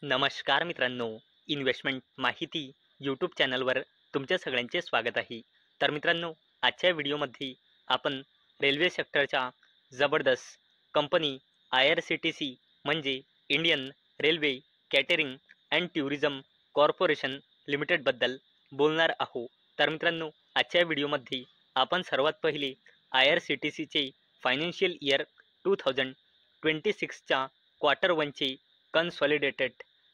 नमस्कार मित्रांनो, इन्व्हेस्टमेंट माहिती यूट्यूब चॅनलवर तुमच्या सगळ्यांचे स्वागत आहे. तर मित्रांनो, आजच्या व्हिडिओमध्ये आपण रेल्वे सेक्टरच्या जबरदस्त कंपनी IRCTC म्हणजे Indian railway catering and tourism corporation लिमिटेडबद्दल बोलणार आहोत. तर मित्रांनो, आजच्या व्हिडिओमध्ये आपण सर्वात पहिले IRCTCचे फायनान्शियल इयर 2026च्या क्वार्टर वनचे कन्सॉलिडेटेड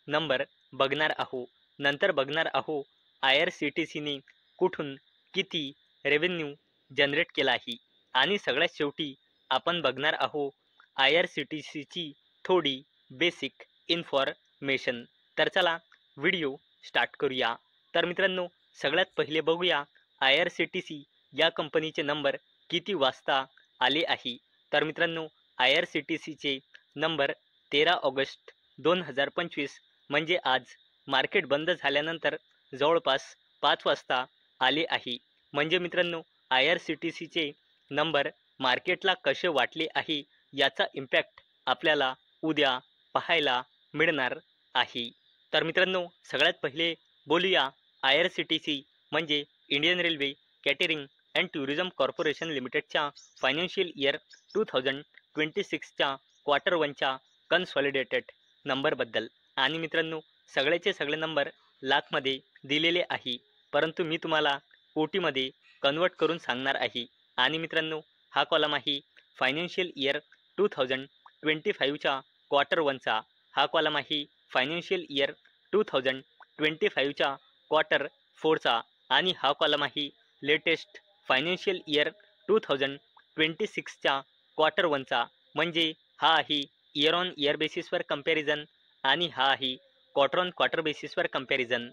नंबर बघणार आहोत. नंतर बघणार आहोत IRCTCने कुठून किती रेव्हेन्यू जनरेट केला आहे आणि सगळ्यात शेवटी आपण बघणार आहोत IRCTCची थोडी बेसिक इन्फॉर्मेशन. तर चला व्हिडिओ स्टार्ट करूया. तर मित्रांनो, सगळ्यात पहिले बघूया IRCTC या कंपनीचे नंबर किती वाजता आले आहे. तर मित्रांनो, IRCTCचे नंबर 13 ऑगस्ट 2025 म्हणजे आज मार्केट बंद झाल्यानंतर जवळपास 5 वाजता आले आहे. म्हणजे मित्रांनो, IRCTCचे नंबर मार्केटला कसे वाटले आहे याचा इम्पॅक्ट आपल्याला उद्या पाहायला मिळणार आहे. तर मित्रांनो, सगळ्यात पहिले बोलूया IRCTC म्हणजे Indian railway catering and tourism corporation लिमिटेडच्या फायनान्शियल इयर 2026च्या क्वार्टर वनच्या कन्सॉलिडेटेड नंबरबद्दल. आणि मित्रांनो, सगळेचे सगळे नंबर लाखमध्ये दिलेले आहे, परंतु मी तुम्हाला कोटीमध्ये कन्वर्ट करून सांगणार आहे. आणि मित्रांनो, हा कॉलम आहे फायनान्शियल इयर 2025च्या क्वार्टर वनचा, हा कॉलम आहे फायनान्शियल इयर 2025च्या क्वार्टर फोरचा आणि हा कॉलम आहे लेटेस्ट फायनान्शियल इयर 2026च्या क्वार्टर वनचा. म्हणजे हा आहे इयर ऑन इयर बेसिसवर कंपॅरिझन आणि हा आहे क्वार्टर ऑन क्वार्टर बेसिसवर कंपॅरिझन.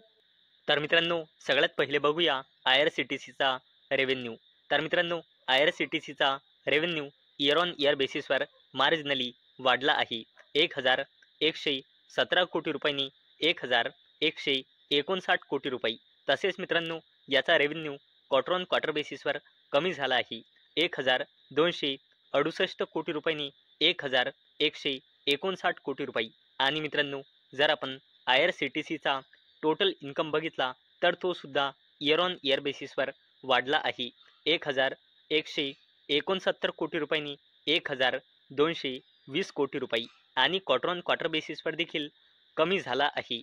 तर मित्रांनो, सगळ्यात पहिले बघूया IRCTCचा रेव्हेन्यू. तर मित्रांनो, IRCTCचा रेव्हेन्यू इयर ऑन इयर बेसिसवर मार्जिनली वाढला आहे. 1117 कोटी रुपयांनी 1159 कोटी रुपये. तसेच मित्रांनो, याचा रेव्हेन्यू क्वार्टर ऑन क्वार्टर बेसिसवर कमी झाला आहे. 1268 कोटी रुपयांनी 1159 कोटी रुपये. आणि मित्रांनो, जर आपण IRCTCचा टोटल इन्कम बघितला तर तो सुद्धा इयर ऑन इयर बेसिसवर वाढला आहे. 1169 कोटी रुपयांनी 1220 कोटी रुपये आणि क्वार्टर ऑन क्वार्टर बेसिसवर देखील कमी झाला आहे.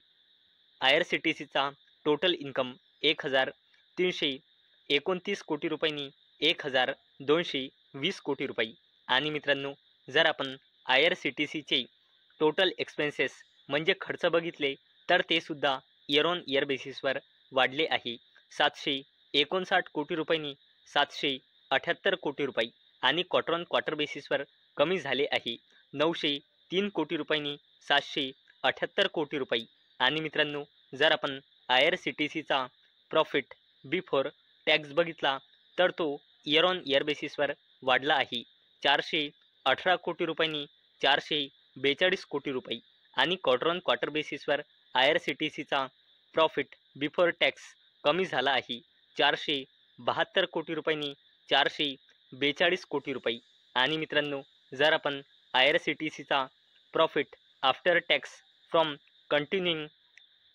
IRCTCचा टोटल इन्कम 1329 कोटी रुपयांनी 1220 कोटी रुपये. आणि मित्रांनो, जर आपण IRCTCचे टोटल एक्सपेन्सेस म्हणजे खर्च बघितले तर ते सुद्धा इयर ऑन इयर बेसिसवर वाढले आहे. 759 कोटी रुपयांनी 778 कोटी रुपये आणि क्वार्टर ऑन क्वार्टर बेसिसवर कमी झाले आहे. 903 कोटी रुपयांनी 778 कोटी रुपये. आणि मित्रांनो, जर आपण IRCTCचा प्रॉफिट बिफोर टॅक्स बघितला तर तो इयर ऑन इयर बेसिसवर वाढला आहे. 418 कोटी रुपयांनी 442 कोटी रुपये आणि क्वार्टर ऑन क्वार्टर बेसिसवर IRCTCचा प्रॉफिट बिफोर टॅक्स कमी झाला आहे. 472 कोटी रुपयांनी 442 कोटी रुपये. आणि मित्रांनो, जर आपण IRCTCचा profit after tax from continuing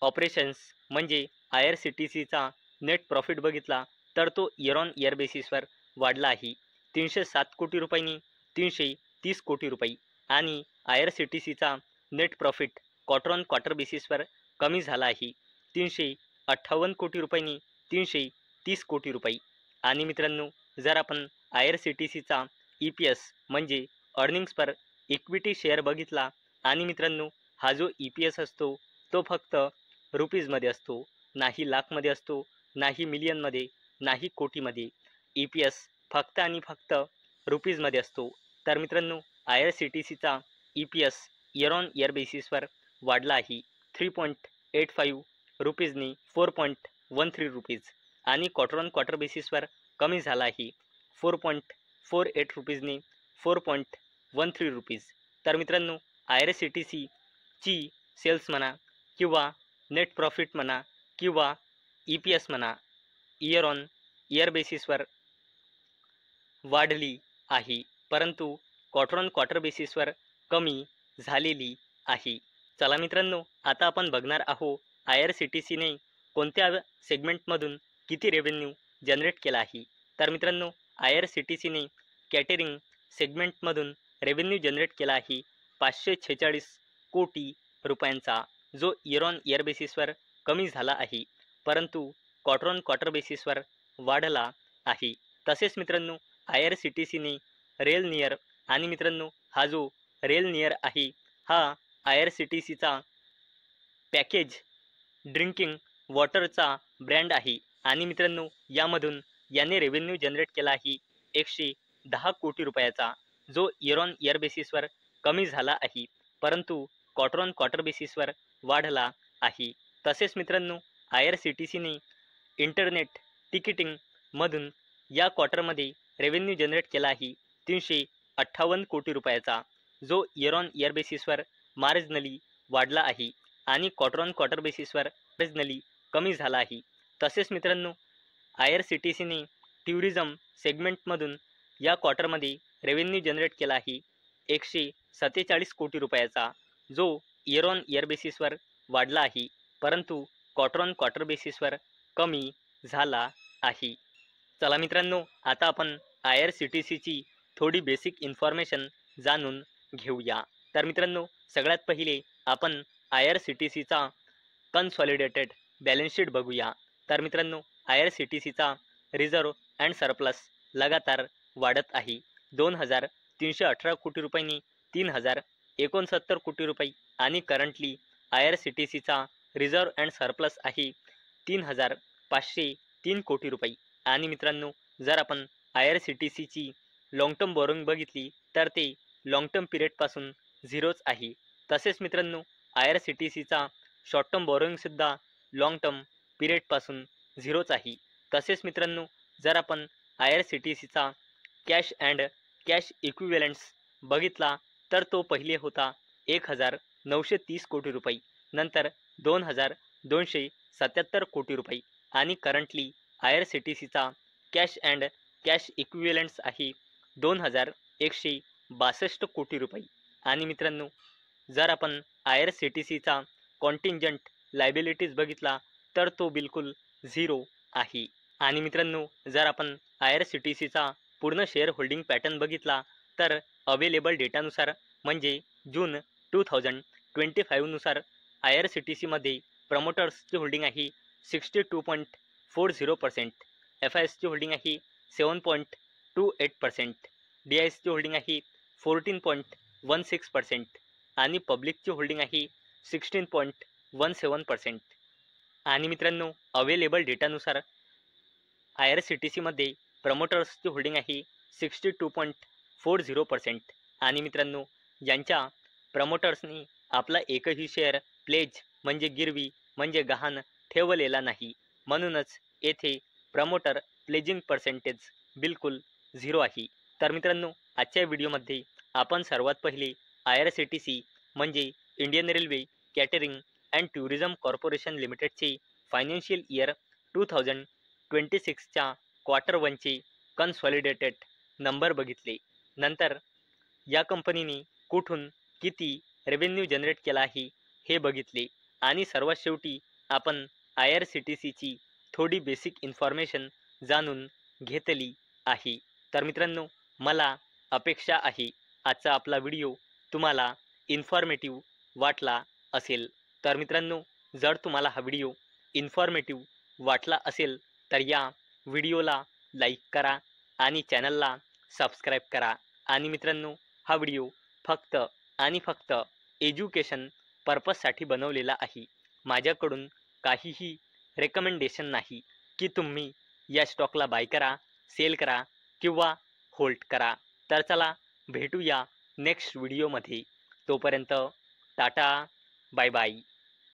operations म्हणजे IRCTCचा नेट प्रॉफिट बघितला तर तो इयर ऑन इयर बेसिसवर वाढला आहे. 307 कोटी रुपयांनी 330 कोटी रुपये आणि IRCTCचा net profit quarter on quarter बेसिसवर कमी झाला आहे. 358 कोटी रुपयांनी 330 कोटी रुपये. आणि मित्रांनो, जर आपण IRCTCचा EPS म्हणजे अर्निंग्स पर इक्विटी शेअर बघितला आणि मित्रांनो, हा जो EPS असतो तो फक्त रुपीजमध्ये असतो, नाही लाखमध्ये असतो, नाही मिलियनमध्ये, नाही कोटीमध्ये. EPS फक्त आणि फक्त रुपीजमध्ये असतो. तर मित्रांनो, IRCTCचा EPS इयर ऑन इयर बेसिसवर वाढला आहे. 3.85 रुपीजनी 4.13 रुपीज आणि क्वार्टर ऑन क्वार्टर बेसिसवर कमी झाला आहे. 4.48 रुपीजनी 4.13 रुपीज. तर मित्रांनो, IRCTCची सेल्स म्हणा किंवा नेट प्रॉफिट म्हणा किंवा EPS म्हणा, इयर ऑन इयर बेसिसवर वाढली आहे, परंतु क्वार्टर ऑन क्वार्टर बेसिसवर कमी झालेली आहे. चला मित्रांनो, आता आपण बघणार आहोत IRCTCने कोणत्या सेगमेंटमधून किती रेव्हेन्यू जनरेट केला आहे. तर मित्रांनो, IRCTCने कॅटरिंग सेगमेंटमधून रेव्हेन्यू जनरेट केला आहे 546 कोटी रुपयांचा, जो इयर ऑन इयर बेसिसवर कमी झाला आहे, परंतु क्वार्टर ऑन क्वार्टर बेसिसवर वाढला आहे. तसेच मित्रांनो, IRCTCने रेल नियर आणि मित्रांनो, हा जो रेल नियर आहे हा IRCTCचा पॅकेज ड्रिंकिंग वॉटरचा ब्रँड आहे आणि मित्रांनो, यामधून याने रेव्हेन्यू जनरेट केला आहे 110 कोटी रुपयाचा, जो इयर ऑन इयर बेसिसवर कमी झाला आहे, परंतु क्वार्टर ऑन क्वार्टर बेसिसवर वाढला आहे. तसेच मित्रांनो, IRCTCने इंटरनेट तिकिटिंग मधून या क्वार्टरमध्ये रेव्हेन्यू जनरेट केला आहे 358 कोटी रुपयाचा, जो इयर ऑन इयर बेसिसवर मार्जिनली वाढला आहे आणि क्वार्टर ऑन क्वार्टर बेसिसवर मार्जिनली कमी झाला आहे. तसेच मित्रांनो, IRCTCने टुरिझम सेगमेंटमधून या क्वार्टरमध्ये रेव्हेन्यू जनरेट केला आहे 147 कोटी रुपयाचा, जो इयर ऑन इयर बेसिसवर वाढला आहे, परंतु क्वार्टर ऑन क्वार्टर बेसिसवर कमी झाला आहे. चला मित्रांनो, आता आपण IRCTCची थोडी बेसिक इन्फॉर्मेशन जाणून घेऊया. तर मित्रांनो, सगळ्यात पहिले आपण IRCTCचा कन्सॉलिडेटेड बॅलन्स शीट बघूया. तर मित्रांनो, IRCTCचा रिझर्व अँड सरप्लस लगातार वाढत आहे. 2318 कोटी रुपयांनी 3069 कोटी रुपये आणि करंटली IRCTCचा रिझर्व अँड सरप्लस आहे 3503 कोटी रुपये. आणि मित्रांनो, जर आपण IRCTCची लॉंग टर्म बॉरोइंग बघितली तर ते लॉंग टर्म पिरियडपासून झिरोच आहे. तसेच मित्रांनो, IRCTCचा शॉर्ट टर्म बॉरोइंगसुद्धा लॉंग टर्म पिरियडपासून झिरोच आहे. तसेच मित्रांनो, जर आपण IRCTCचा कॅश अँड कॅश इक्विव्हॅलंट्स बघितला तर तो पहिले होता 1930 कोटी रुपये, नंतर 2277 कोटी रुपये आणि करंटली IRCTCचा कॅश अँड कॅश इक्विव्हॅलंट्स आहे 2162 कोटी रुपये. आणि मित्रांनो, जर आपण IRCTCचा कॉन्टिंजंट लायबिलिटीज बघितला तर तो बिलकुल झिरो आहे. आणि मित्रांनो, जर आपण IRCTCचा पूर्ण शेअर होल्डिंग पॅटर्न बघितला तर अवेलेबल डेटानुसार म्हणजे जून 2025 नुसार IRCTCमध्ये प्रमोटर्सची होल्डिंग आहे 62.40%, FISची होल्डिंग आहे 7.28%, DISची होल्डिंग आहे 14.16% आणि पब्लिकची होल्डिंग आहे 16.17%. आणि मित्रांनो, अवेलेबल डेटानुसार IRCTCमध्ये प्रमोटर्सची होल्डिंग आहे 62.40% आणि मित्रांनो, ज्यांच्या प्रमोटर्सनी आपला एकही शेअर प्लेज म्हणजे गिरवी म्हणजे गहाण ठेवलेला नाही, म्हणूनच येथे प्रमोटर प्लेजिंग पर्सेंटेज बिलकुल झिरो आहे. तर मित्रांनो, आजच्या व्हिडिओमध्ये आपण सर्वात पहिले IRCTC म्हणजे Indian railway catering and tourism corporation लिमिटेडचे फायनान्शियल इयर 2026च्या क्वार्टर वनचे कन्सॉलिडेटेड नंबर बघितले. नंतर या कंपनीने कुठून किती रेव्हेन्यू जनरेट केला आहे हे बघितले आणि सर्वात शेवटी आपण IRCTCची थोडी बेसिक इन्फॉर्मेशन जाणून घेतली आहे. तर मित्रांनो, मला अपेक्षा आहे आजचा आपला व्हिडिओ तुम्हाला इन्फॉर्मेटिव्ह वाटला असेल. तर मित्रांनो, जर तुम्हाला हा व्हिडिओ इन्फॉर्मेटिव्ह वाटला असेल तर या व्हिडिओला लाईक करा आणि चॅनलला सबस्क्राईब करा. आणि मित्रांनो, हा व्हिडिओ फक्त आणि फक्त एज्युकेशन पर्पजसाठी बनवलेला आहे. माझ्याकडून काहीही रेकमेंडेशन नाही की तुम्ही या स्टॉकला बाय करा, सेल करा किंवा होल्ड करा. तर चला भेटूया नेक्स्ट व्हिडिओमध्ये. तोपर्यंत टाटा, बाय बाय.